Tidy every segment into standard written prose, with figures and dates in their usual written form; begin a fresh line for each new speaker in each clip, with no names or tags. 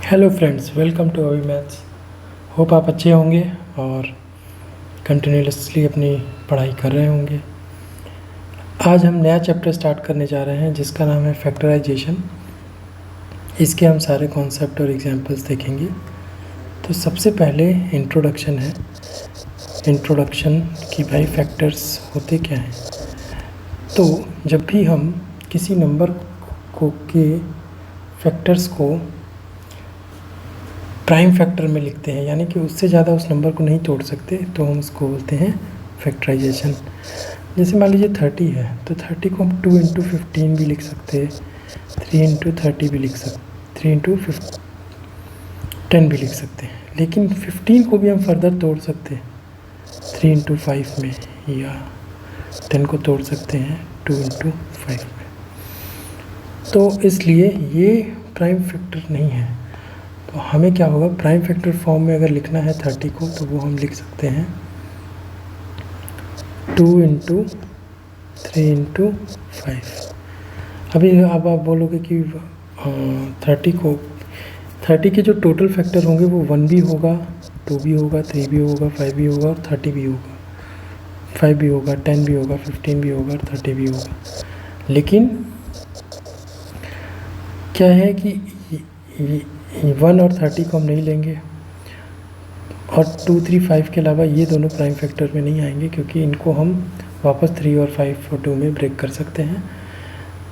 Hello friends, welcome to अवी maths. Hope आप अच्छे होंगे और कंटिन्यूसली अपनी पढ़ाई कर रहे होंगे। आज हम नया चैप्टर स्टार्ट करने जा रहे हैं जिसका नाम है फैक्टराइजेशन। इसके हम सारे कॉन्सेप्ट और एग्जांपल्स देखेंगे। तो सबसे पहले इंट्रोडक्शन है। इंट्रोडक्शन कि भाई फैक्टर्स होते क्या हैं। तो जब भी हम किसी नंबर के फैक्टर्स को प्राइम फैक्टर में लिखते हैं, यानी कि उससे ज़्यादा उस नंबर को नहीं तोड़ सकते, तो हम उसको बोलते हैं फैक्टराइजेशन। जैसे मान लीजिए 30 है, तो 30 को हम 2 इंटू 15 भी लिख सकते हैं, 3 इंटू 30 भी लिख सकते, 3 इंटू 10 भी लिख सकते हैं। लेकिन 15 को भी हम फर्दर तोड़ सकते हैं 3 इंटू 5 में, या 10 को तोड़ सकते हैं 2 इंटू 5 में। तो इसलिए ये प्राइम फैक्टर नहीं है। तो हमें क्या होगा, प्राइम फैक्टर फॉर्म में अगर लिखना है 30 को, तो वो हम लिख सकते हैं 2 इंटू 3 इंटू 5। अभी अब आप बोलोगे कि 30 के जो टोटल फैक्टर होंगे वो 1 भी होगा, 2 भी होगा, 3 भी होगा, 5 भी होगा और 30 भी होगा, 5 भी होगा, 10 भी होगा, 15 भी होगा और 30 भी होगा। लेकिन क्या है कि 1 और 30 को हम नहीं लेंगे, और 2, 3, 5 के अलावा ये दोनों प्राइम फैक्टर में नहीं आएंगे, क्योंकि इनको हम वापस 3 और 5 और 2 में ब्रेक कर सकते हैं।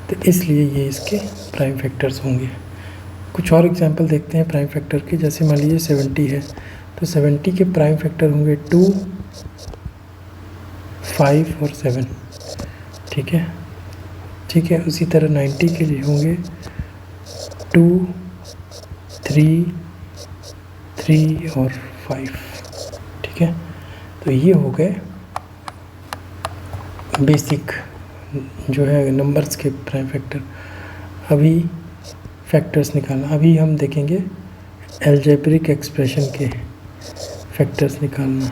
तो इसलिए ये इसके प्राइम फैक्टर्स होंगे। कुछ और एग्जांपल देखते हैं प्राइम फैक्टर के। जैसे मान लीजिए 70 है, तो 70 के प्राइम फैक्टर होंगे 2, 5 और 7। ठीक है। उसी तरह 90 के लिए होंगे 2, 3 और 5। ठीक है। तो ये हो गए बेसिक जो है नंबर्स के प्राइम फैक्टर। अभी फैक्टर्स निकालना, अभी हम देखेंगे अलजेब्रिक एक्सप्रेशन के फैक्टर्स निकालना।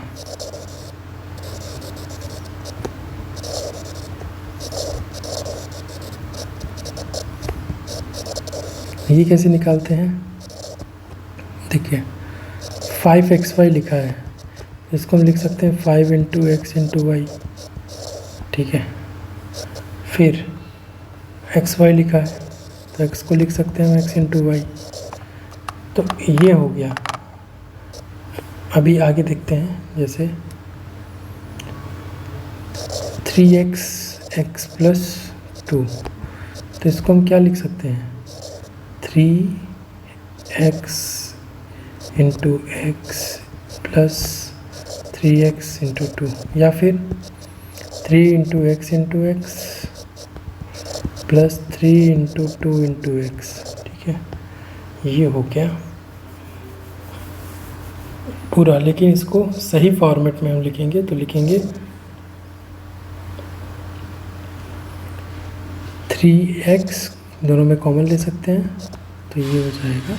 ये कैसे निकालते हैं, देखिए 5xy लिखा है, इसको हम लिख सकते हैं 5 इंटू एक्स इंटू वाई। ठीक है। फिर xy लिखा है, तो x को लिख सकते हैं हम x इंटू वाई। तो ये हो गया। अभी आगे देखते हैं, जैसे 3x x प्लस 2, तो इसको हम क्या लिख सकते हैं, 3x into X plus 3x into 2, या फिर 3 into X into X plus 3 into 2 into x. ठीक है। ये हो गया पूरा। लेकिन इसको सही फॉर्मेट में हम लिखेंगे, तो लिखेंगे 3x, दोनों में कॉमन ले सकते हैं, तो ये हो जाएगा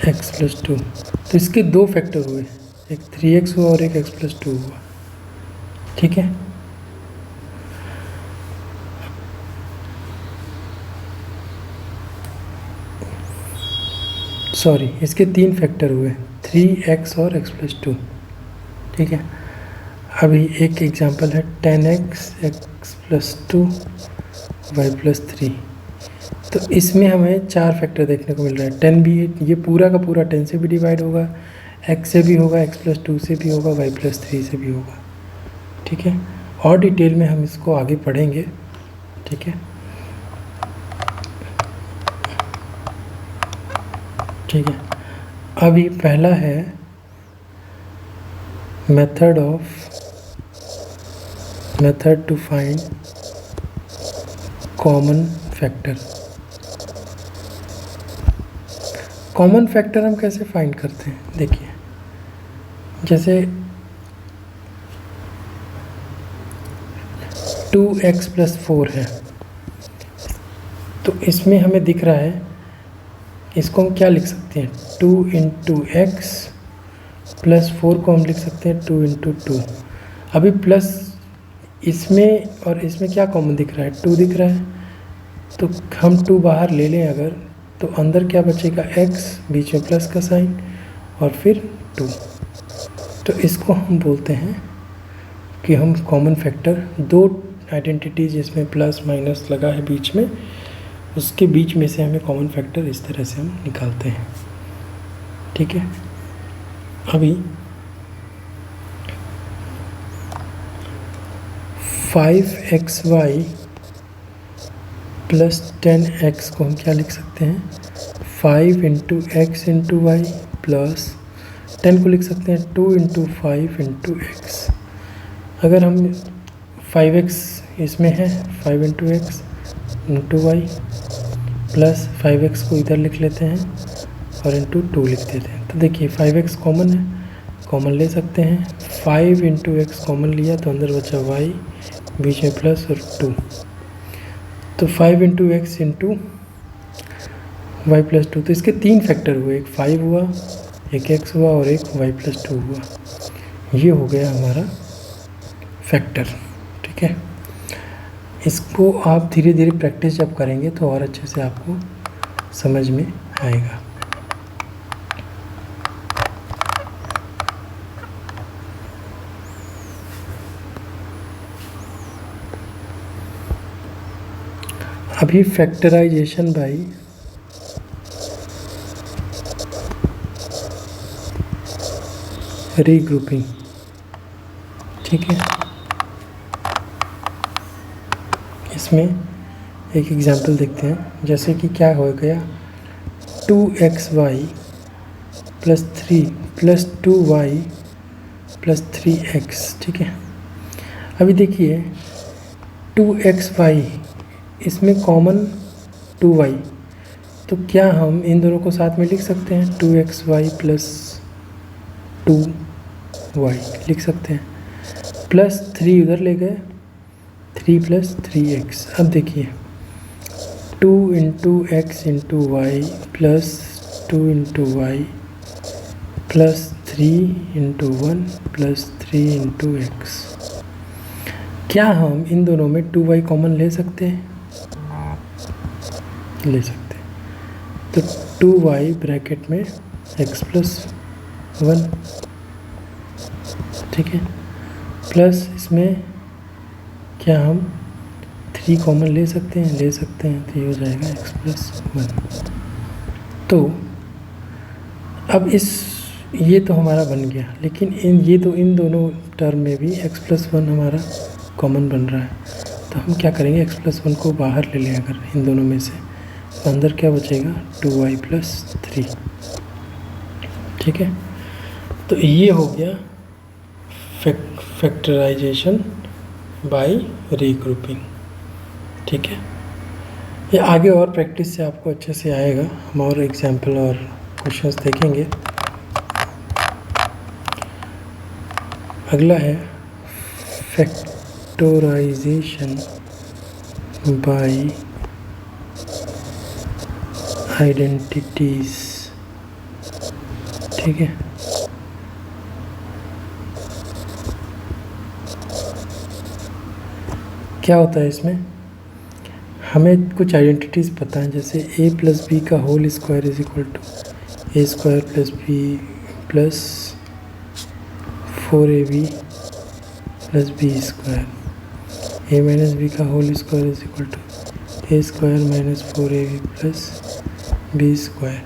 x प्लस 2। तो इसके दो फैक्टर हुए, एक 3x हुआ और एक x प्लस 2 हुआ। ठीक है। सॉरी, इसके 3 फैक्टर हुए, 3x और x प्लस 2। ठीक है। अभी एक एग्जांपल है 10x x plus 2 y plus 3। तो इसमें हमें 4 फैक्टर देखने को मिल रहा है। 10 भी, ये पूरा का पूरा 10 से भी डिवाइड होगा, x से भी होगा, x प्लस 2 से भी होगा, y प्लस 3 से भी होगा। ठीक है। और डिटेल में हम इसको आगे पढ़ेंगे। ठीक है। ठीक है। अभी पहला है method to find common factor. Common factor हम कैसे फाइंड करते हैं, देखिए जैसे 2x प्लस 4 है, तो इसमें हमें दिख रहा है, इसको हम क्या लिख सकते हैं, 2 इंटू एक्स प्लस 4 को हम लिख सकते हैं 2 इंटू 2। अभी प्लस इसमें और इसमें क्या कॉमन दिख रहा है, 2 दिख रहा है, तो हम 2 बाहर ले लें अगर, तो अंदर क्या बचेगा, x, बीच में प्लस का साइन और फिर 2। तो इसको हम बोलते हैं कि हम कॉमन फैक्टर, दो आइडेंटिटी जिसमें प्लस माइनस लगा है बीच में, उसके बीच में से हमें कॉमन फैक्टर इस तरह से हम निकालते हैं। ठीक है, अभी 5xy प्लस 10x को हम क्या लिख सकते हैं, 5 into X into Y plus 10 को लिख सकते हैं 2 इंटू 5 इंटू एक्स। अगर हम 5x इसमें है, 5 into X into Y plus 5x को इधर लिख लेते हैं और इंटू 2 लिख देते हैं। तो देखिए 5x कॉमन है, कॉमन ले सकते हैं। 5 इंटू एक्स कॉमन लिया तो अंदर बचा y, बीच में प्लस और 2। तो 5 into X into Y plus 2, तो इसके 3 फैक्टर हुए, एक 5 हुआ, एक x हुआ और एक y प्लस 2 हुआ। ये हो गया हमारा फैक्टर। ठीक है, इसको आप धीरे धीरे प्रैक्टिस जब करेंगे तो और अच्छे से आपको समझ में आएगा। अभी फैक्टराइजेशन बाय रीग्रुपिंग। ठीक है, इसमें एक एग्जांपल देखते हैं। जैसे कि क्या हो गया, 2xy plus 3 plus 2y plus 3x। ठीक है, अभी देखिए 2xy, इसमें कॉमन 2y, तो क्या हम इन दोनों को साथ में लिख सकते हैं, 2xy प्लस 2y लिख सकते हैं, प्लस 3 उधर ले गए, 3 प्लस 3x। अब देखिए 2 into X into Y plus 2 into Y plus 3 into 1 plus 3 into X. क्या हम इन दोनों में 2y कॉमन ले सकते हैं, ले सकते हैं। तो 2y ब्रैकेट में x प्लस 1, ठीक है, प्लस इसमें क्या हम 3 कॉमन ले सकते हैं, ले सकते हैं, तो ये हो जाएगा x प्लस 1। तो अब ये तो हमारा बन गया, लेकिन इन दोनों टर्म में भी x प्लस 1 हमारा कॉमन बन रहा है। तो हम क्या करेंगे, x प्लस 1 को बाहर ले लें अगर इन दोनों में से, तो अंदर क्या बचेगा, 2y प्लस 3। ठीक है, तो ये हो गया फैक्टराइजेशन बाय रीग्रुपिंग। ठीक है, ये आगे और प्रैक्टिस से आपको अच्छे से आएगा। हम और एग्जाम्पल और क्वेश्चंस देखेंगे। अगला है फैक्टराइजेशन बाय आइडेंटिटीज। ठीक है, क्या होता है इसमें, हमें कुछ आइडेंटिटीज़ पता है, जैसे a प्लस बी का whole square is equal to A square plus B plus 4ab plus B square, a minus B का whole square is equal to A square minus 4ab plus B square,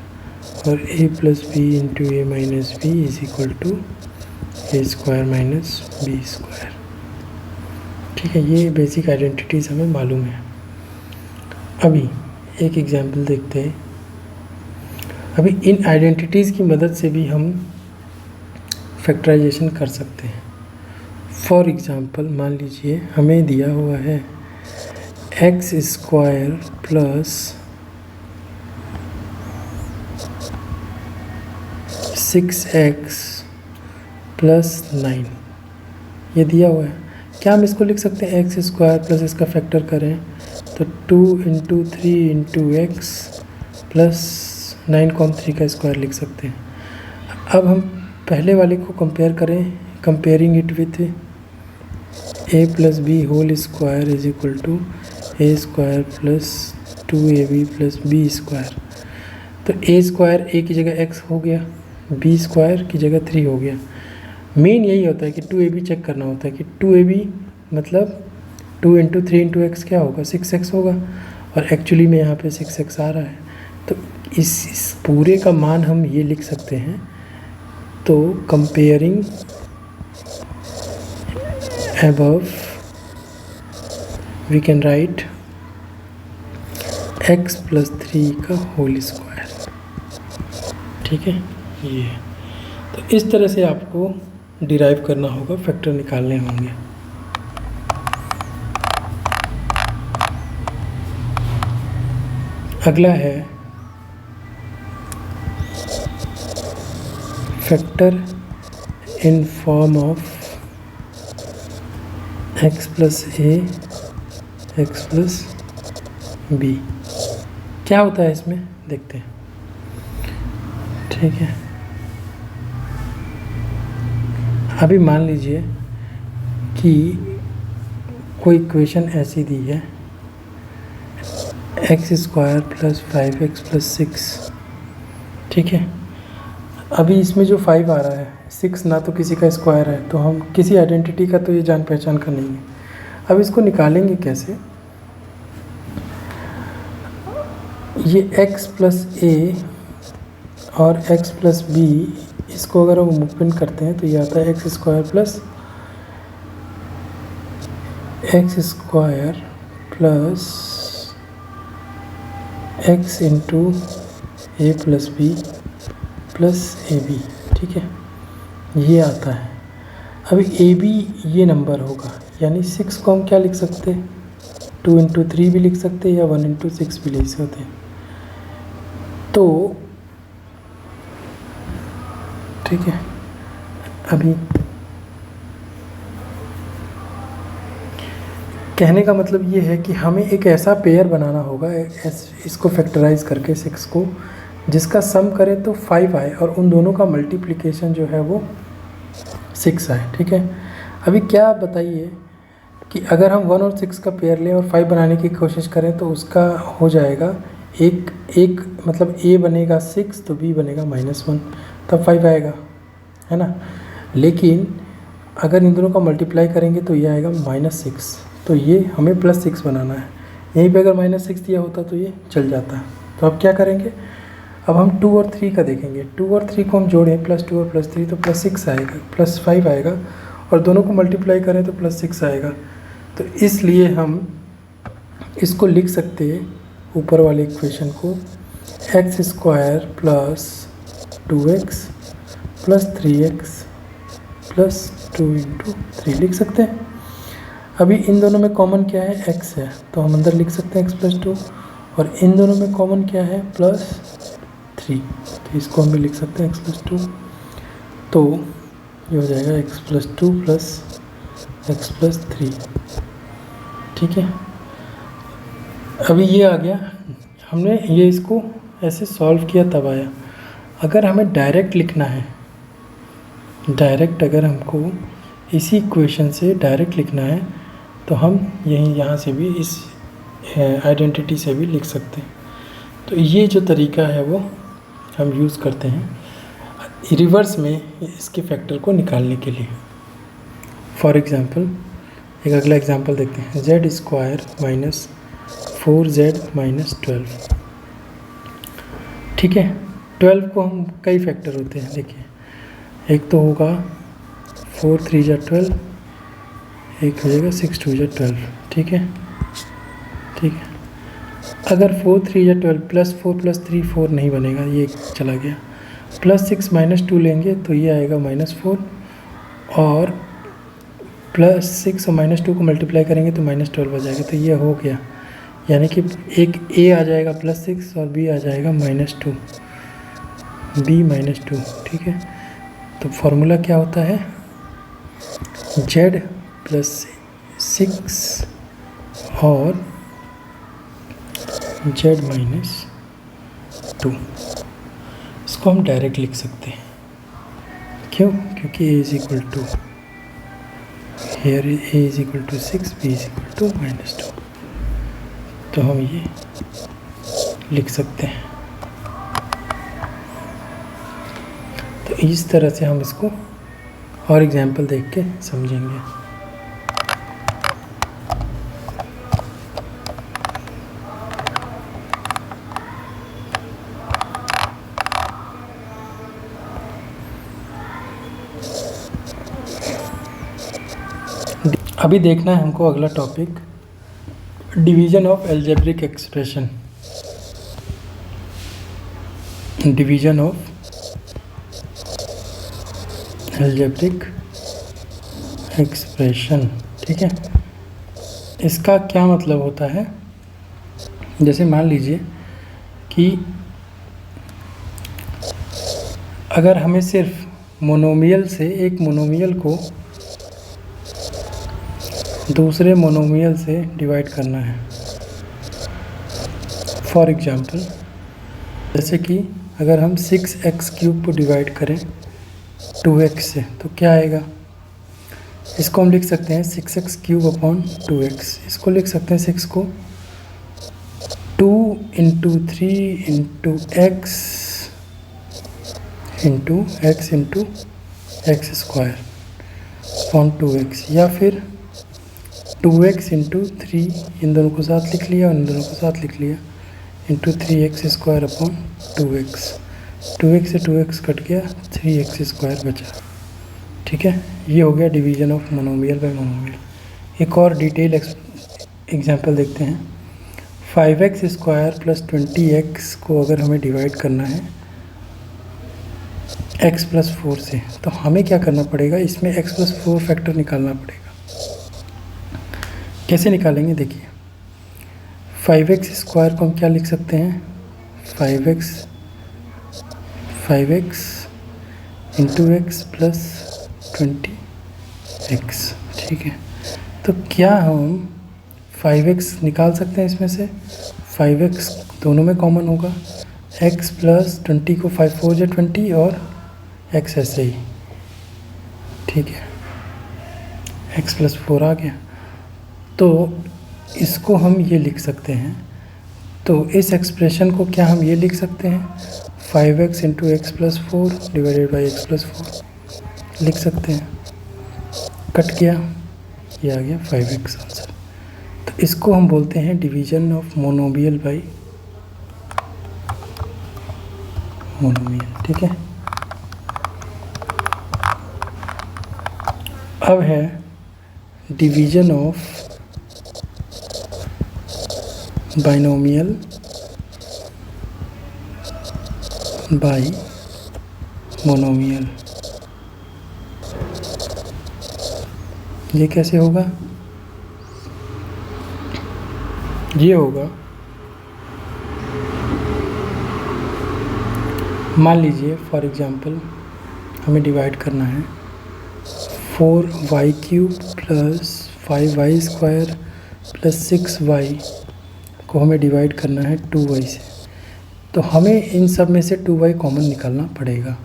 और a plus B into A minus B is equal to A square minus B square. ठीक है, ये basic identities हमें मालूम है। अभी एक एग्जाम्पल देखते हैं। अभी इन आइडेंटिटीज़ की मदद से भी हम फैक्टराइजेशन कर सकते हैं। फॉर एग्ज़ाम्पल मान लीजिए हमें दिया हुआ है X square plus 6x plus 9, ये दिया हुआ है। क्या हम इसको लिख सकते हैं एक्स स्क्वायर प्लस इसका फैक्टर करें तो 2 इंटू 3 इंटू एक्स प्लस 9 को हम 3 का स्क्वायर लिख सकते हैं। अब हम पहले वाले को कंपेयर करें, comparing it with a plus B whole square is equal to A square plus 2ab plus B square. तो ए स्क्वायर ए की जगह एक्स हो गया, बी स्क्वायर की जगह 3 हो गया। मेन यही होता है कि 2ab चेक करना होता है कि 2ab मतलब 2 इंटू 3 इंटू एक्स क्या होगा, 6x होगा, और एक्चुअली में यहाँ पे 6x आ रहा है। तो इस पूरे का मान हम ये लिख सकते हैं। तो comparing above we can write x plus 3 का होल स्क्वायर। ठीक है, ये है। तो इस तरह से आपको डिराइव करना होगा, फैक्टर निकालने होंगे। अगला है factor in form of x plus A X plus B. क्या होता है इसमें देखते हैं। ठीक है, अभी मान लीजिए कि कोई इक्वेशन ऐसी दी है X square plus 5x plus 6। ठीक है, अभी इसमें जो 5 आ रहा है, 6 ना तो किसी का स्क्वायर है, तो हम किसी आइडेंटिटी का तो ये जान पहचान का नहीं है। अब इसको निकालेंगे कैसे। ये x प्लस ए और x प्लस बी, इसको अगर हम मूवमेंट करते हैं तो ये आता है X square plus x into A plus B plus A B. ठीक है, ये आता है। अभी ए बी ये नंबर होगा, यानी 6 को हम क्या लिख सकते हैं, 2 इंटू 3 भी लिख सकते हैं या 1 इंटू 6 भी लिख सकते हैं। तो ठीक है, अभी कहने का मतलब ये है कि हमें एक ऐसा पेयर बनाना होगा इसको फैक्टराइज करके 6 को, जिसका सम करें तो 5 आए और उन दोनों का मल्टीप्लिकेशन जो है वो 6 आए। ठीक है, अभी क्या बताइए कि अगर हम 1 और 6 का पेयर लें और 5 बनाने की कोशिश करें तो उसका हो जाएगा एक मतलब a बनेगा 6 तो b बनेगा -1, तब 5 आएगा, है ना। लेकिन अगर इन दोनों का मल्टीप्लाई करेंगे तो ये आएगा -6, तो ये हमें +6 बनाना है। यहीं पे अगर -6 दिया होता तो ये चल जाता। तो अब क्या करेंगे, अब हम 2 और 3 का देखेंगे। 2 और 3 को हम जोड़ें, +2 और +3 तो +6 आएगा, +5 आएगा, और दोनों को मल्टीप्लाई करें तो +6 आएगा। तो इसलिए हम इसको लिख सकते हैं ऊपर वाले इक्वेशन को x square plus 2x plus 3x plus 2 into 3 लिख सकते हैं। अभी इन दोनों में कॉमन क्या है, x है, तो हम अंदर लिख सकते हैं x प्लस 2, और इन दोनों में कॉमन क्या है, +3, तो इसको हम भी लिख सकते हैं x प्लस 2। तो ये हो जाएगा x plus 2 plus x plus 3। ठीक है, अभी ये आ गया, हमने ये इसको ऐसे सॉल्व किया तब आया। अगर हमें डायरेक्ट लिखना है, डायरेक्ट अगर हमको इसी इक्वेशन से डायरेक्ट लिखना है तो हम यहाँ से भी इस आइडेंटिटी से भी लिख सकते हैं। तो ये जो तरीका है वो हम यूज़ करते हैं रिवर्स में इसके फैक्टर को निकालने के लिए। फॉर एग्ज़ाम्पल एक अगला एग्जांपल देखते हैं, z square minus 4z minus 12। ठीक है, 12 को हम कई फैक्टर होते हैं, देखिए एक तो होगा 4 3 जा 12, एक हो जाएगा 6 2 जा 12। ठीक है, ठीक है, अगर 4 3 जा 12 +4 + 3 4 नहीं बनेगा, ये चला गया। +6 -2 लेंगे तो ये आएगा -4, और +6 और -2 को मल्टीप्लाई करेंगे तो -12 आ जाएगा, तो ये हो गया। यानी कि एक a आ जाएगा +6 और b आ जाएगा -2, b -2। ठीक है, तो फॉर्मूला क्या होता है, z + 6 और z -2। इसको हम डायरेक्ट लिख सकते हैं, क्यों, क्योंकि a = 2, here a = 6, b = -2, तो हम ये लिख सकते हैं। तो इस तरह से हम इसको और एग्जाम्पल देख के समझेंगे। अभी देखना है हमको अगला topic, division of algebraic expression. Division of algebraic expression, ठीक है। इसका क्या मतलब होता है, जैसे मान लीजिए कि अगर हमें सिर्फ मोनोमियल से एक मोनोमियल को दूसरे मोनोमियल से डिवाइड करना है। फॉर एग्जांपल, जैसे कि अगर हम 6x³ को डिवाइड करें 2x से तो क्या आएगा, इसको हम लिख सकते हैं 6x³/2x। इसको लिख सकते हैं 6 को 2 × 3 × x × x²/2x, या फिर 2x × 3, इन दोनों को साथ लिख लिया और इन दोनों को साथ लिख लिया, × 3x²/2x। 2x से 2x कट गया, 3x² बचा, ठीक है। ये हो गया division of monomial bye monomial. एक और डिटेल एग्जांपल देखते हैं। 5x² + 20x को अगर हमें डिवाइड करना है x + 4 से, तो हमें क्या करना पड़ेगा, इसमें x + 4 फैक्टर निकालना पड़ेगा। कैसे निकालेंगे, देखिए 5x² को हम क्या लिख सकते हैं, 5x × x + 20x, ठीक है। तो क्या हम 5x निकाल सकते हैं इसमें से, 5x दोनों में कॉमन होगा, x + 20 को 5 4 = 20 और x ऐसे ही, ठीक है, x + 4 आ गया। तो इसको हम ये लिख सकते हैं, तो इस एक्सप्रेशन को क्या हम ये लिख सकते हैं, 5x × x + 4 / x + 4 लिख सकते हैं। कट गया, ये आ गया 5x आंसर। तो इसको हम बोलते हैं division of monomial bye monomial, ठीक है। अब है division of binomial bye monomial. ये कैसे होगा, ये होगा, मान लीजिए फॉर एग्जांपल हमें डिवाइड करना है 4y³ + 5y² + 6y को हमें डिवाइड करना है 2y से, तो हमें इन सब में से 2y कॉमन निकालना पड़ेगा।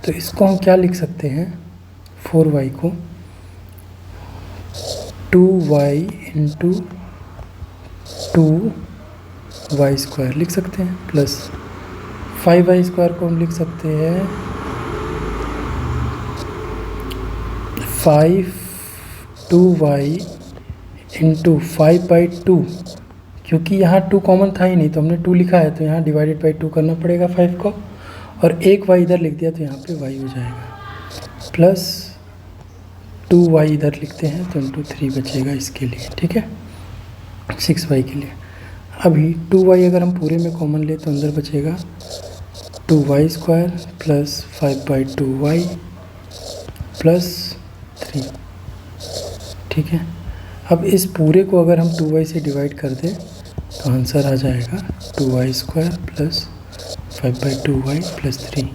तो इसको हम क्या लिख सकते हैं, 4y को 2y × 2y² लिख सकते हैं, प्लस 5y² को हम लिख सकते हैं 2y × 5/2, क्योंकि यहाँ 2 कॉमन था ही नहीं तो हमने 2 लिखा है, तो यहाँ डिवाइडेड बाई 2 करना पड़ेगा 5 को, और एक y इधर लिख दिया तो यहाँ पे y हो जाएगा, प्लस 2y इधर लिखते हैं तो × 3 बचेगा इसके लिए, ठीक है, 6y के लिए। अभी 2y अगर हम पूरे में कॉमन ले तो अंदर बचेगा 2y² + 5/2y + 3, ठीक है। अब इस पूरे को अगर हम 2y से डिवाइड कर दें तो आंसर आ जाएगा 2y² + 5/2y + 3।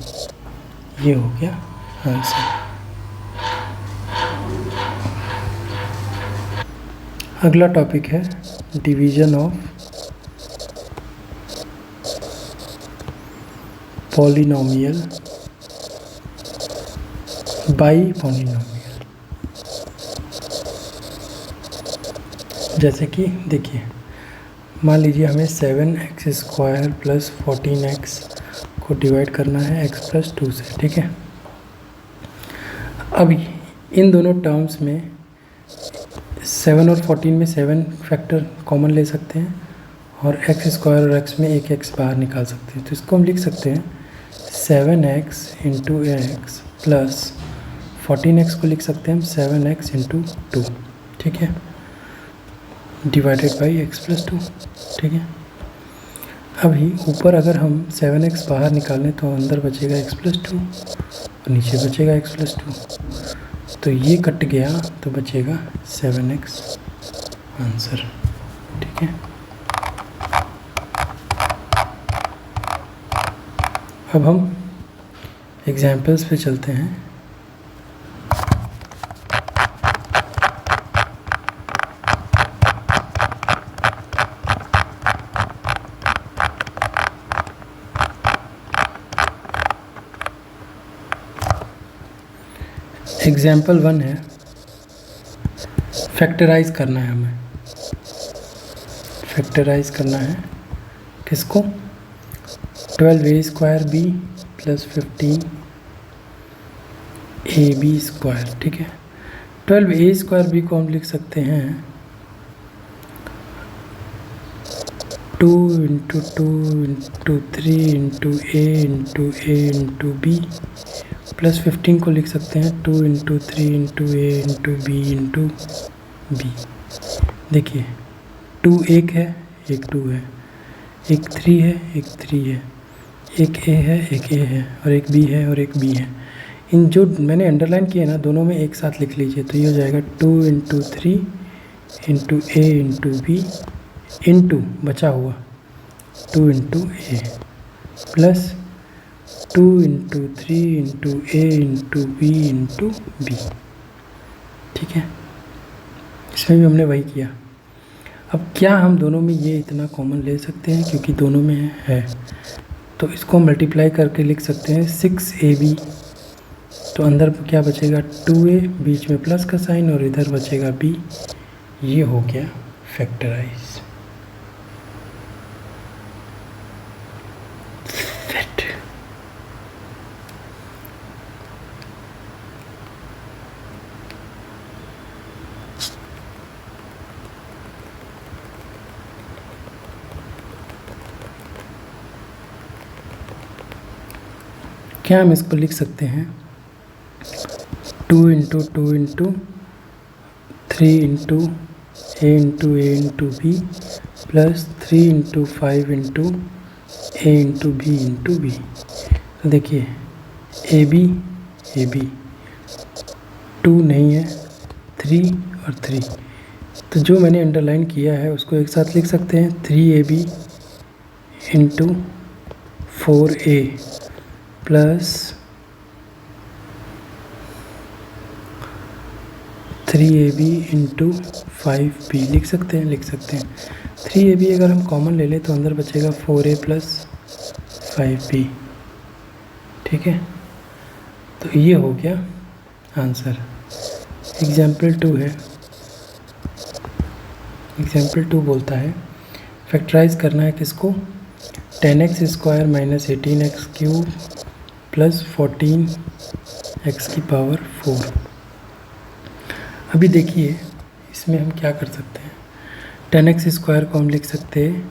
ये हो गया आंसर। अगला टॉपिक है division of polynomial bye polynomial. जैसे कि देखिए, मान लीजिए हमें 7x² + 14x को डिवाइड करना है x + 2 से, ठीक है। अब इन दोनों टर्म्स में 7 और 14 में 7 फैक्टर कॉमन ले सकते हैं और एक्स स्क्वायर और एक्स में एक एक्स बाहर निकाल सकते हैं। तो इसको हम लिख सकते हैं 7x into X plus 14x को लिख सकते हैं हम 7x इंटू 2, ठीक है, डिवाइडेड बाई x प्लस 2, ठीक है। अभी ऊपर अगर हम 7x बाहर निकालें तो अंदर बचेगा x प्लस 2 और नीचे बचेगा x प्लस 2, तो ये कट गया तो बचेगा 7x आंसर, ठीक है। अब हम एग्जाम्पल्स पे चलते हैं। एग्जाम्पल 1 है, फैक्टराइज करना है हमें। फैक्टराइज करना है किसको? 12a square B plus 15ab square, ठीक है। 12a स्क्वायर बी को हम लिख सकते हैं 2 into 2 into 3 into a into B plus 15 को लिख सकते हैं 2 into 3 into a into B. देखिए 2 एक है, एक 2 है, एक 3 है, एक 3 है, एक a है, एक a है, और एक b है और एक b है। इन जो मैंने अंडरलाइन किए ना दोनों में एक साथ लिख लीजिए, तो ये हो जाएगा 2 into 3 into a into B into बचा हुआ 2 into a plus 2 into 3 into a into b, ठीक है। इसमें भी हमने वही किया। अब क्या हम दोनों में ये इतना कॉमन ले सकते हैं क्योंकि दोनों में है, तो इसको मल्टीप्लाई करके लिख सकते हैं 6ab। तो अंदर क्या बचेगा 2a, बीच में प्लस का साइन और इधर बचेगा b। ये हो गया फैक्टराइज। क्या हम इसको लिख सकते हैं 2 into 2 into 3 into a into b plus 3 into 5 into a into b। तो देखिए ए बी 2 नहीं है, 3 और 3, तो जो मैंने अंडरलाइन किया है उसको एक साथ लिख सकते हैं 3ab into 4a plus 3ab into 5b लिख सकते हैं। 3ab अगर हम कॉमन ले लें तो अंदर बचेगा 4a प्लस 5b, ठीक है। तो ये हो गया आंसर। एग्जाम्पल 2 है। एग्जाम्पल 2 बोलता है फैक्टराइज करना है किसको? 10x square minus 18x cube plus 14x की पावर 4। अभी देखिए इसमें हम क्या कर सकते हैं। 10x स्क्वायर को हम लिख सकते हैं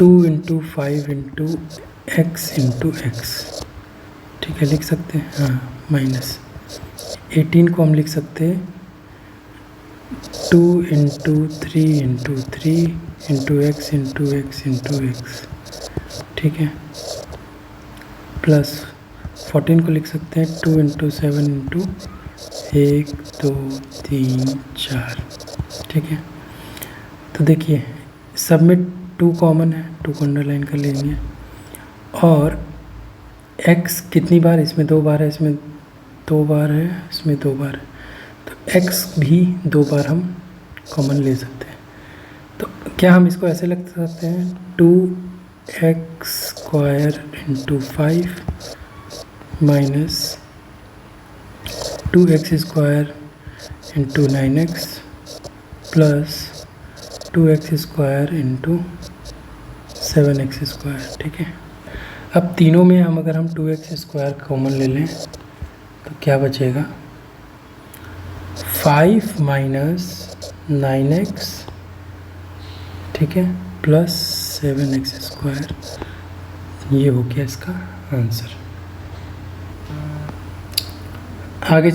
2 into 5 into X into x, ठीक है, लिख सकते हैं, हाँ, माइनस 18 को हम लिख सकते हैं 2 into 3 into 3 into X into X into x, ठीक है, प्लस 14 को लिख सकते हैं 2 इंटू 7 इंटू 1 2 3 4, ठीक है। तो देखिए सब में 2 कॉमन है, 2 को अंडरलाइन कर लेंगे, और x कितनी बार? इसमें 2 बार है, इसमें 2 बार है, इसमें 2 बार है, तो x भी 2 बार हम कॉमन ले सकते हैं। तो क्या हम इसको ऐसे लिख सकते हैं 2x square into 5 minus 2x square into 9x plus 2x square into 7x square, ठीक है। अब तीनों में हम अगर हम 2x स्क्वायर कॉमन ले लें तो क्या बचेगा? 5 माइनस 9x, ठीक है, प्लस 7x²। ये हो गया इसका आंसर। आगे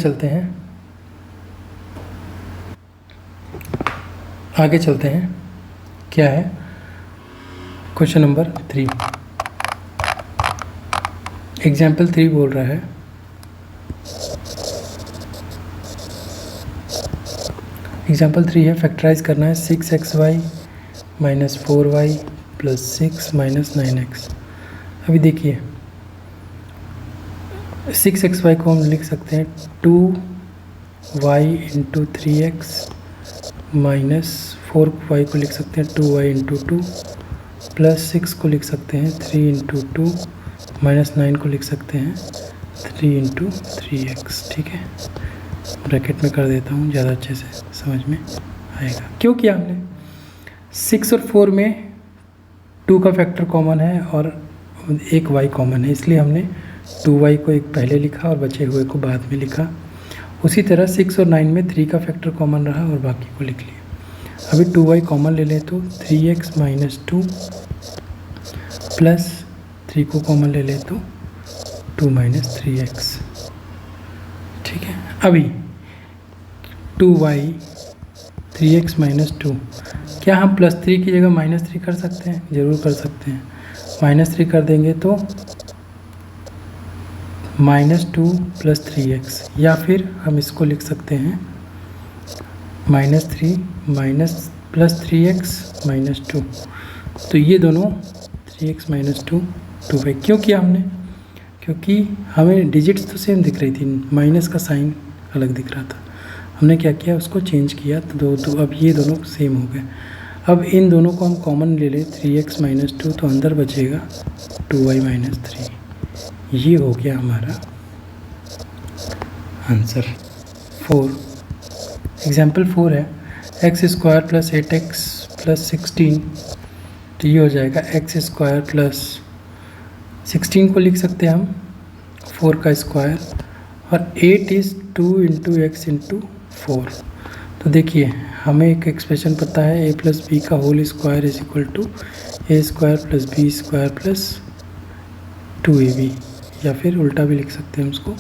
चलते हैं। क्या है क्वेश्चन नंबर 3। एग्जाम्पल 3 बोल रहा है एग्जाम्पल 3 है, फैक्टराइज करना है 6xy minus 4y plus 6 minus 9x। अभी देखिए 6xy को हम लिख सकते हैं 2y into 3x minus 4y को लिख सकते हैं 2y इंटू 2 प्लस 6 को लिख सकते हैं 3 इंटू 2 माइनस 9 को लिख सकते हैं 3 इंटू 3x। ठीक है, ब्रैकेट में कर देता हूँ, ज़्यादा अच्छे से समझ में आएगा। क्यों किया हमने? 6 और 4 में 2 का फैक्टर कॉमन है और एक y कॉमन है, इसलिए हमने 2y को एक पहले लिखा और बचे हुए को बाद में लिखा। उसी तरह 6 और 9 में 3 का फैक्टर कॉमन रहा और बाकी को लिख लिया। अभी 2y कॉमन ले लें तो 3x माइनस 2 प्लस 3 को कॉमन ले लें तो 2 माइनस 3x। ठीक है, अभी 2y 3x माइनस 2, क्या हम प्लस 3 की जगह माइनस 3 कर सकते हैं? ज़रूर कर सकते हैं। माइनस 3 कर देंगे तो माइनस 2 प्लस 3x, या फिर हम इसको लिख सकते हैं minus 3 minus plus 3x minus 2। तो ये दोनों 3x माइनस 2 2y। क्यों किया हमने? क्योंकि हमें डिजिट्स तो सेम दिख रही थी, माइनस का साइन अलग दिख रहा था। हमने क्या किया, उसको चेंज किया तो अब ये दोनों सेम हो गए। अब इन दोनों को हम कॉमन ले लें 3x माइनस 2, तो अंदर बचेगा 2y माइनस 3। ये हो गया हमारा आंसर 4। एग्जाम्पल 4 है X square plus 8x plus 16, तो ये हो जाएगा एक्स स्क्वायर प्लस 16 को लिख सकते हैं हम 4 का स्क्वायर, और 8 इज़ 2 इंटू एक्स इंटू 4। तो देखिए हमें एक एक्सप्रेशन पता है a प्लस बी का whole square is equal to A square plus B square plus 2ab, या फिर उल्टा भी लिख सकते हैं उसको,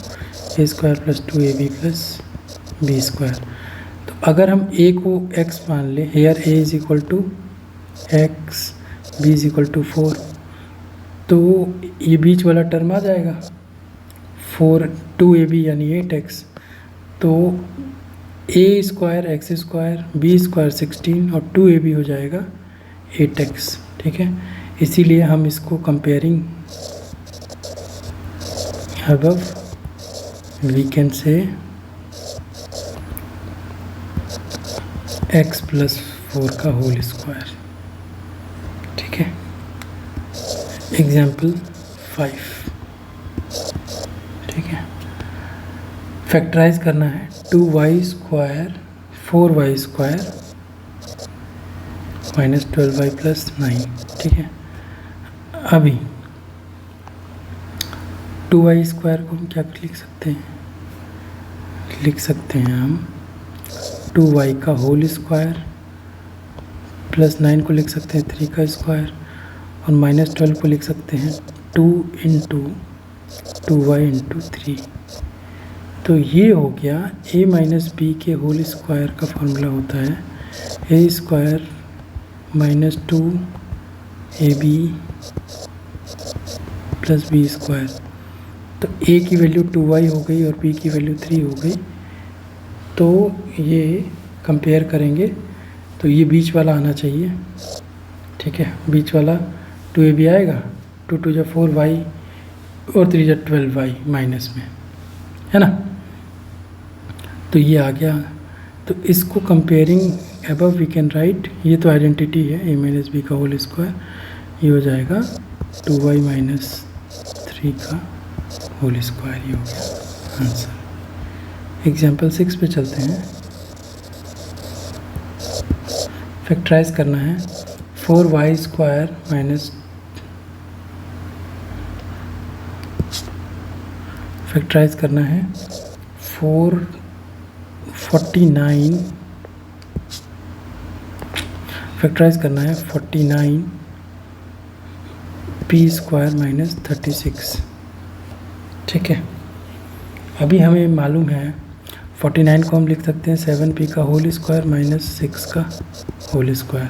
a square plus 2ab plus B square. तो अगर हम a को x मान लें, here a is equal to x, b is equal to 4, तो ये बीच वाला टर्म आ जाएगा 2ab यानी 8x, तो a square X square B square 16 और 2ab हो जाएगा 8x। ठीक है, इसीलिए हम इसको comparing above we can say x plus 4 का होल स्क्वायर। ठीक है, एग्जाम्पल 5। ठीक है, फैक्टराइज करना है 2y square 4y square minus 12y plus 9। ठीक है, अभी 2y स्क्वायर को हम क्या लिख सकते हैं? लिख सकते हैं हम 2y का होल स्क्वायर प्लस 9 को लिख सकते हैं 3 का स्क्वायर, और माइनस 12 को लिख सकते हैं 2 इंटू 2y इंटू 3। तो ये हो गया a माइनस बी के होल स्क्वायर का फॉर्मूला होता है a square minus 2ab plus B square. तो a की वैल्यू 2y हो गई और b की वैल्यू 3 हो गई। तो ये कंपेयर करेंगे तो ये बीच वाला आना चाहिए। ठीक है, बीच वाला 2ab आएगा, 2 2 जा 4y और 3 जा 12y माइनस में, है ना। तो ये आ गया। तो इसको comparing above we can write, ये तो आइडेंटिटी है a माइनस बी का होल स्क्वायर, ये हो जाएगा 2y माइनस 3 का होल स्क्वायर। ये हो गया आंसर। एग्जाम्पल 6 पे चलते हैं। फैक्टराइज करना है 4y स्क्वायर माइनस फैक्टराइज करना है 4 49 फैक्टराइज करना है 49 पी स्क्वायर माइनस 36। ठीक है, अभी हमें मालूम है 49 को हम लिख सकते हैं 7p का होल स्क्वायर माइनस 6 का होल स्क्वायर।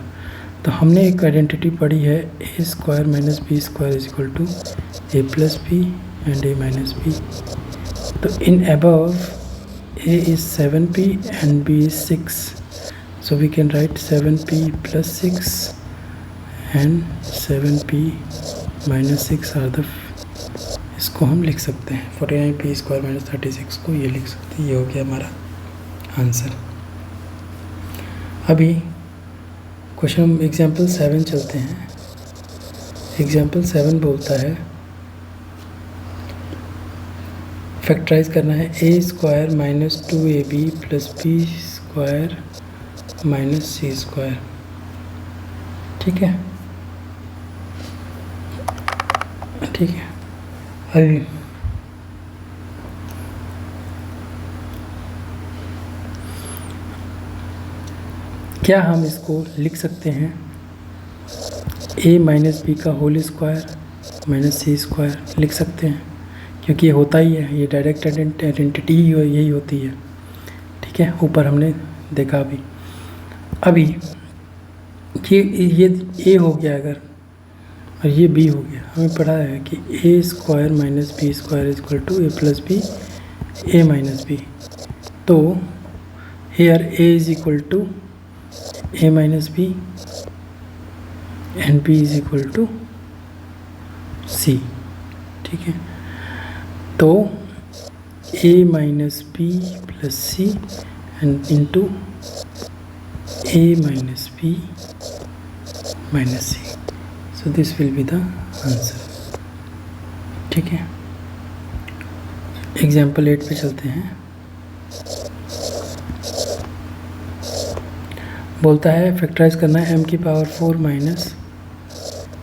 तो हमने एक आइडेंटिटी पढ़ी है a square minus B square is equal to a plus b and a minus b. तो in above a is 7p and b is 6, so we can write 7p plus 6 and 7p minus 6 are the, इसको हम लिख सकते हैं 49p square minus 36 को ये लिख सकते हैं। ये हो गया हमारा आंसर। अभी क्वेश्चन एग्जाम्पल 7 चलते हैं। एग्जाम्पल 7 बोलता है फैक्टराइज करना है a square minus 2ab plus B square minus c square. ठीक है, ठीक है। अभी क्या हम इसको लिख सकते हैं a माइनस बी का whole square minus c square लिख सकते हैं, क्योंकि ये होता ही है, ये डायरेक्ट आइडेंटिटी ही यही होती है। ठीक है, ऊपर हमने देखा अभी ये a हो गया अगर, और ये b हो गया। हमें पढ़ा है कि a square minus B square is equal to a plus B A minus b. तो here a is equal to a minus b and b is equal to c। ठीक है, तो a minus b plus c and into a minus b minus c, so this will be the answer. ठीक है, example 8 पे चलते हैं। बोलता है फैक्टराइज करना है m की पावर 4 माइनस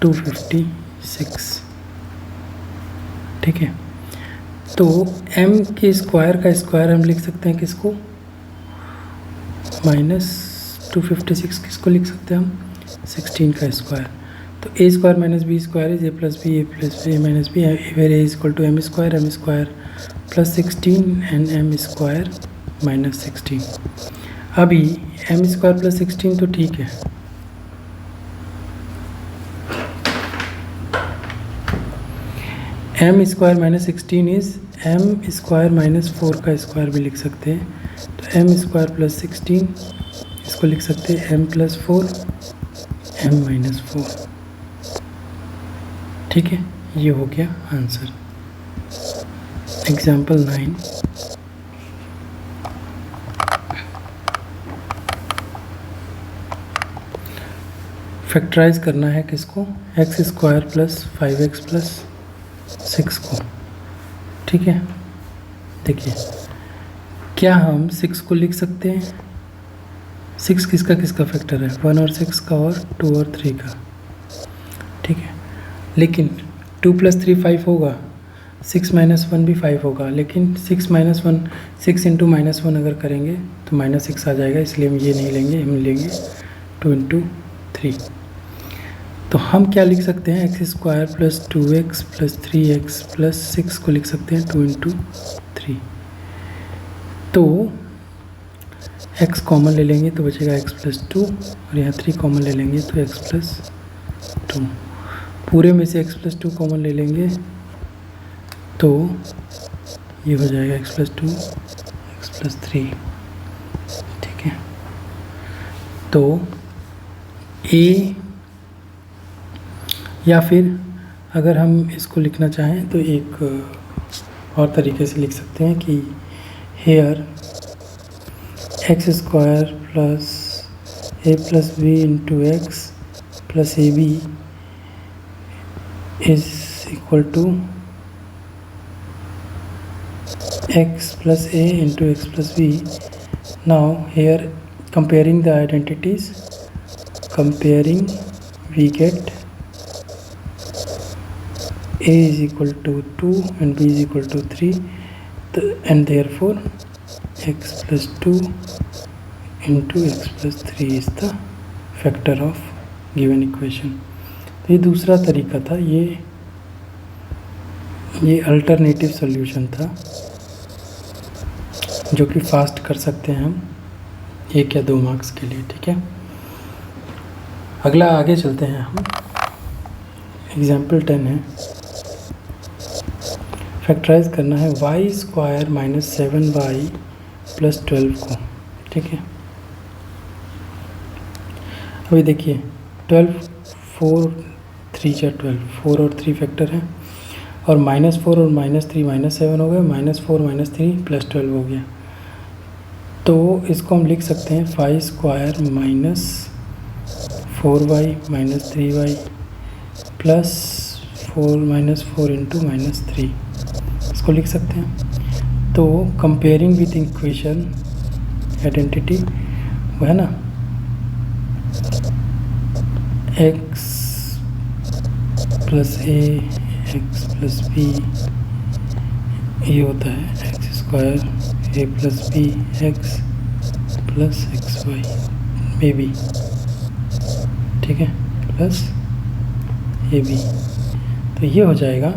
256। ठीक है, तो m के स्क्वायर का स्क्वायर हम लिख सकते हैं किसको, माइनस 256 किसको लिख सकते हैं हम, 16 का स्क्वायर। तो a square minus B square is A plus B A minus B, where A is equal to M square plus 16 and M square minus 16। अभी एम स्क्वायर प्लस 16 तो ठीक है, M square minus 16 is M square minus 4 का square भी लिख सकते हैं। तो एम स्क्वायर प्लस 16 इसको लिख सकते हैं एम प्लस 4 एम माइनस 4। ठीक है, ये हो गया आंसर। एग्जाम्पल 9, फैक्टराइज करना है किसको, x square plus 5x plus 6 को। ठीक है, देखिए क्या हम 6 को लिख सकते हैं, 6 किसका किसका फैक्टर है, 1 और 6 का और 2 और 3 का। ठीक है, लेकिन 2 प्लस 3 5 होगा, 6 माइनस 1 भी 5 होगा, लेकिन 6 माइनस 1 6 इंटू माइनस 1 अगर करेंगे तो माइनस 6 आ जाएगा, इसलिए हम ये नहीं लेंगे, हम लेंगे 2 इंटू 3। तो हम क्या लिख सकते हैं, x square plus 2x plus 3x plus 6 को लिख सकते हैं 2 इंटू 3। तो x कॉमन ले लेंगे तो बचेगा x प्लस 2, और यहाँ 3 कॉमन ले लेंगे तो x प्लस 2। पूरे में से x प्लस 2 कॉमन ले लेंगे तो ये हो जाएगा x प्लस 2 x प्लस 3। ठीक है, तो a, या फिर अगर हम इसको लिखना चाहें तो एक और तरीके से लिख सकते हैं कि here X square plus A plus B into X plus A B is equal to x plus a into x plus b. Now here comparing the identities, we get a is equal to 2 and b is equal to 3, and therefore x plus 2 into x plus 3 is the factor of given equation। तो ये दूसरा तरीका था, ये alternative solution था जो कि fast कर सकते हैं हम 1 या 2 मार्क्स के लिए। ठीक है, अगला आगे चलते हैं हम। एग्जाम्पल 10 है, फैक्टराइज करना है y square minus 7y plus 12 को। ठीक है, अभी देखिए 12 4 3 जा 12, 4 और 3 फैक्टर है, और -4 और -3 -7 हो गया, -4 -3 प्लस 12 हो गया। तो इसको हम लिख सकते हैं 5 square minus 4y minus 3y plus 4 into -3, इसको लिख सकते हैं। तो कंपेयरिंग विथ इक्वेशन आइडेंटिटी वो है ना, x plus a x plus b, ये होता है x square a plus B X plus X Y मे बी। ठीक है, प्लस ए बी, तो ये हो जाएगा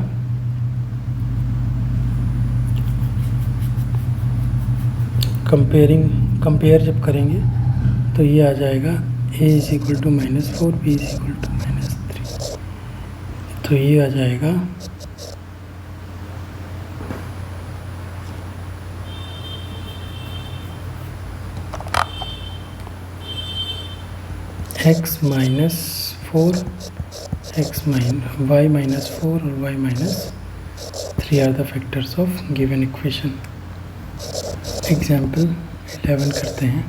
कंपेयर जब करेंगे तो ये आ जाएगा a is equal to -4 b is equal to -3, तो ये आ जाएगा x माइनस 4 y माइनस 4 और y minus 3 are the factors of given equation. Example 11 करते हैं।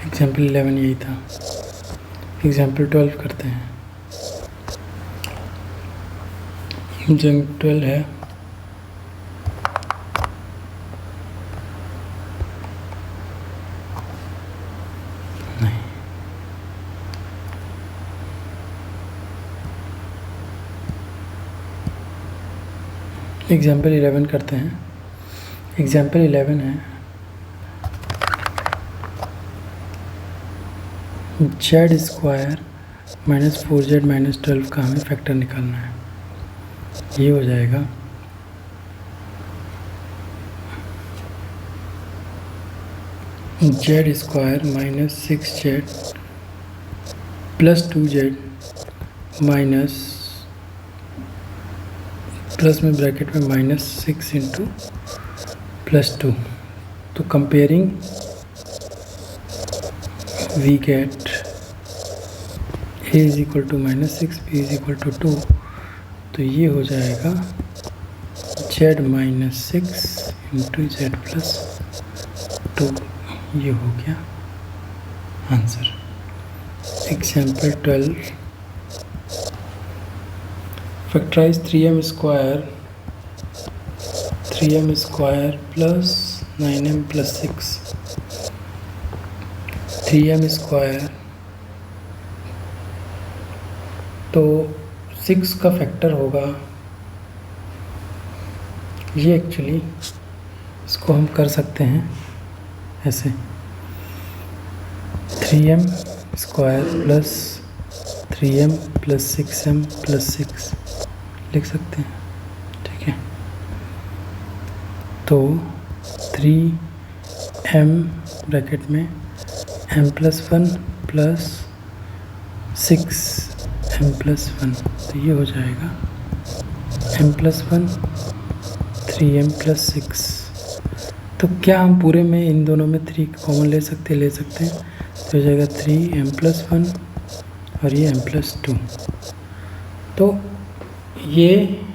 एग्जाम्पल 11 यही था। एग्जाम्पल 12 करते हैं। एग्जाम्पल 12 है एग्जाम्पल 11 करते हैं। एग्जाम्पल 11 है z square minus 4z minus 12 का हमें फैक्टर निकालना है। ये हो जाएगा z square minus 6z plus 2z minus plus में ब्रैकेट में -6 इंटू प्लस 2। तो comparing we get a is equal to -6 b is equal to 2, तो ये हो जाएगा z minus 6 into z plus 2, ये हो गया answer. Example 12 factorise 3m square plus 9m plus 6, 3m square तो 6 का फैक्टर होगा ये। एक्चुअली इसको हम कर सकते हैं ऐसे 3m square plus 3m plus 6m plus 6 लिख सकते हैं। ठीक है, तो 3m ब्रैकेट में m plus 1 plus 6m plus 1, तो ये हो जाएगा m प्लस 1 3m प्लस 6। तो क्या हम पूरे में इन दोनों में 3 कॉमन ले सकते हैं? तो हो जाएगा 3m प्लस 1 और ये m प्लस 2। तो ये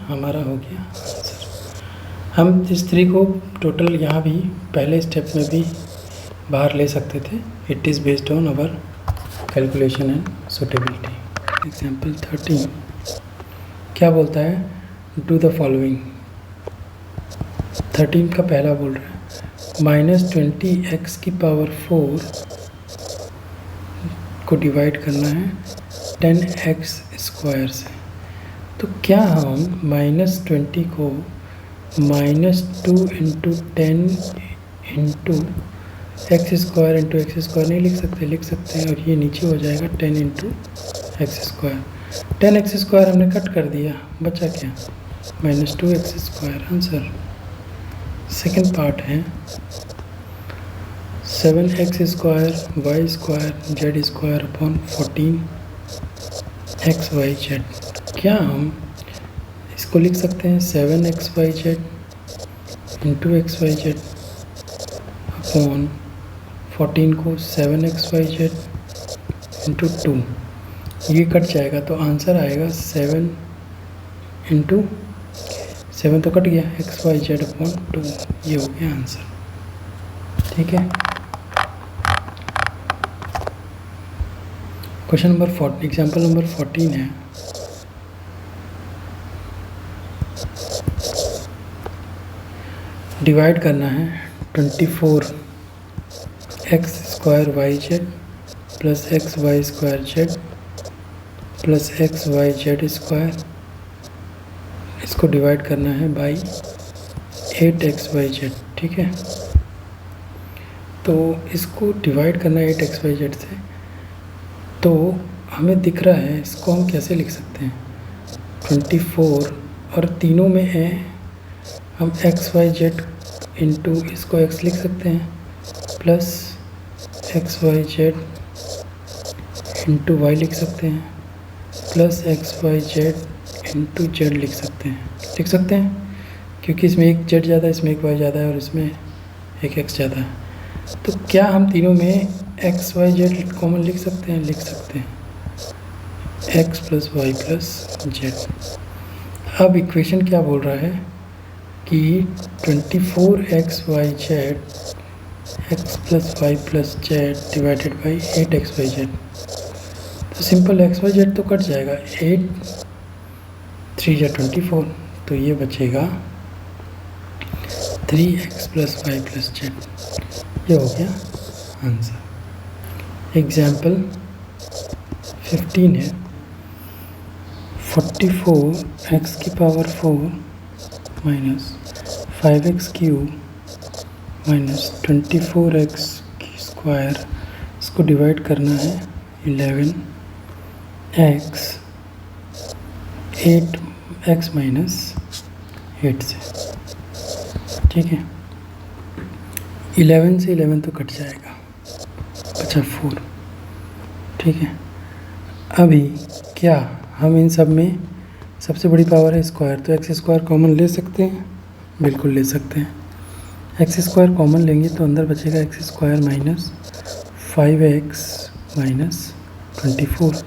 हमारा हो गया आंसर। हम इस 3 को टोटल यहाँ भी पहले स्टेप में भी बाहर ले सकते थे। It is based on our calculation and suitability. Example 13 क्या बोलता है? Do the following. 13 का पहला बोल रहा है -20x की पावर 4 को डिवाइड करना है 10x² से। तो क्या हम -20 को -2 × 10 × x² नहीं लिख सकते? लिख सकते हैं, और ये नीचे हो जाएगा 10 × x²। 10x² हमने कट कर दिया, बचा क्या? -2x²। आंसर। सेकंड पार्ट है 7x² y² z² upon 14xyz। क्या हम इसको लिख सकते हैं 7xyz × xyz अपॉन 14 को 7xyz × 2। ये कट जाएगा तो आंसर आएगा 7 × 7 तो कट गया, xyz अपॉन 2। ये हो गया आंसर। ठीक है। क्वेश्चन नंबर 14, एग्जाम्पल नंबर 14 है। डिवाइड करना है 24x² yz plus xy² plus xyz²। इसको डिवाइड करना है बाई 8xyz। ठीक है। तो इसको डिवाइड करना है 8xyz से, तो हमें दिख रहा है, इसको हम कैसे लिख सकते हैं? 24 और तीनों में है, हम xyz इंटू इसको x लिख सकते हैं, प्लस xyz इंटू y लिख सकते हैं, प्लस xyz इंटू z लिख सकते हैं। क्योंकि इसमें एक z ज़्यादा है, इसमें एक y ज़्यादा है, और इसमें एक x ज़्यादा है। तो क्या हम तीनों में xyz कॉमन लिख सकते हैं? लिख सकते हैं, x plus Y plus z। अब इक्वेशन क्या बोल रहा है कि 24xyz x plus Y plus z divided by 8xyz। तो सिंपल xyz तो कट जाएगा, 8 3 × 24, तो ये बचेगा 3x plus Y plus z। ये हो गया आंसर। एग्जाम्पल 15 है। 44x⁴ minus 5x³ minus 24x²। इसको डिवाइड करना है 11x 8x माइनस 8 से। ठीक है। 11 से 11 तो कट जाएगा, बचा 4। ठीक है। अभी क्या हम इन सब में सबसे बड़ी पावर है स्क्वायर, तो x² कॉमन ले सकते हैं? बिल्कुल ले सकते हैं। x² कॉमन लेंगे तो अंदर बचेगा x² माइनस 5x माइनस 24,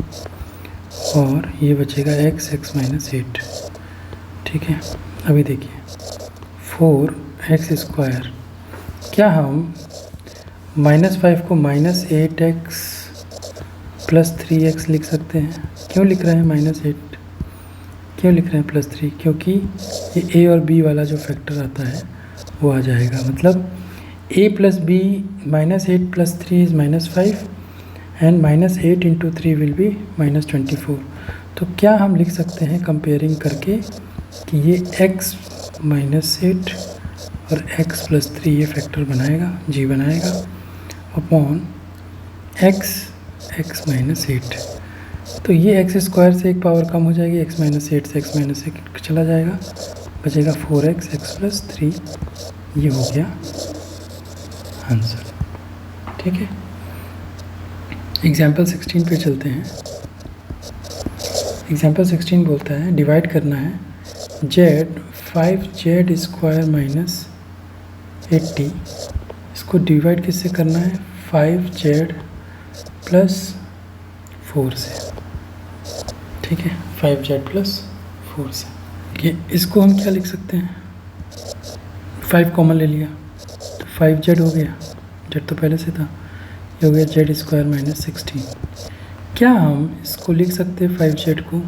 और ये बचेगा x माइनस 8। ठीक है। अभी देखिए 4x², क्या हम -5 को -8x प्लस 3x लिख सकते हैं? क्यों लिख रहे हैं -8? क्यों लिख रहे हैं +3? क्योंकि ये a और b वाला जो फैक्टर आता है वो आ जाएगा। मतलब a plus b -8 plus 3 is -5 and -8 × 3 will be -24। तो क्या हम लिख सकते हैं कंपेयरिंग करके कि ये x -8 और x प्लस 3 ये फैक्टर बनाएगा, जी बनाएगा, अपॉन x माइनस 8। तो ये x² से एक पावर कम हो जाएगी, x माइनस 8 से x माइनस 8 चला जाएगा, बचेगा 4x x प्लस 3। ये हो गया आंसर। ठीक है। एग्जाम्पल 16 पे चलते हैं। एग्जाम्पल 16 बोलता है डिवाइड करना है z 5z² माइनस 80। इसको डिवाइड किससे करना है? 5z प्लस 4 से। ठीक है। 5z प्लस 4 से। ये इसको हम क्या लिख सकते हैं? 5 कॉमन ले लिया तो 5z हो गया, z तो पहले से था, ये हो गया z² माइनस 16। क्या हम इसको लिख सकते हैं 5z को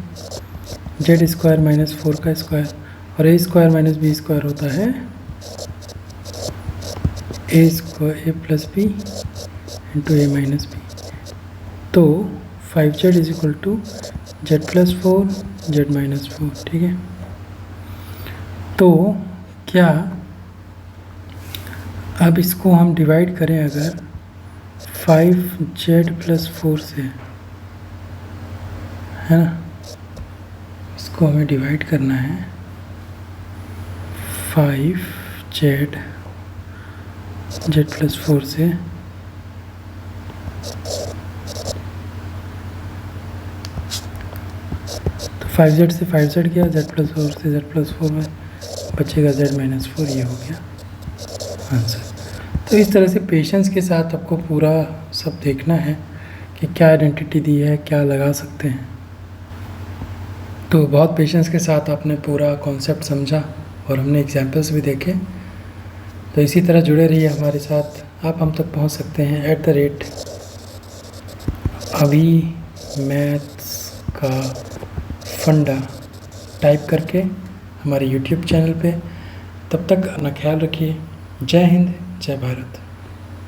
z² माइनस 4 का स्क्वायर, और a² माइनस b² होता है a plus b into a minus b। तो 5z is equal to z+4 z-4, ठीक है। तो क्या अब इसको हम डिवाइड करें अगर 5z+4 से, है ना, इसको हमें डिवाइड करना है 5z+4 से, तो 5z से 5z गया, z+4 से z+4 में बचेगा z-4, ये हो गया आंसर। तो इस तरह से पेशेंस के साथ आपको पूरा सब देखना है कि क्या आइडेंटिटी दी है, क्या लगा सकते हैं। तो बहुत पेशेंस के साथ आपने पूरा कॉन्सेप्ट समझा और हमने एग्जाम्पल्स भी देखे। तो इसी तरह जुड़े रहिए हमारे साथ। आप हम तक पहुंच सकते हैं @अभी-मैथ्स का फंडा टाइप करके हमारे YouTube चैनल पे। तब तक अपना ख्याल रखिए। जय हिंद, जय भारत।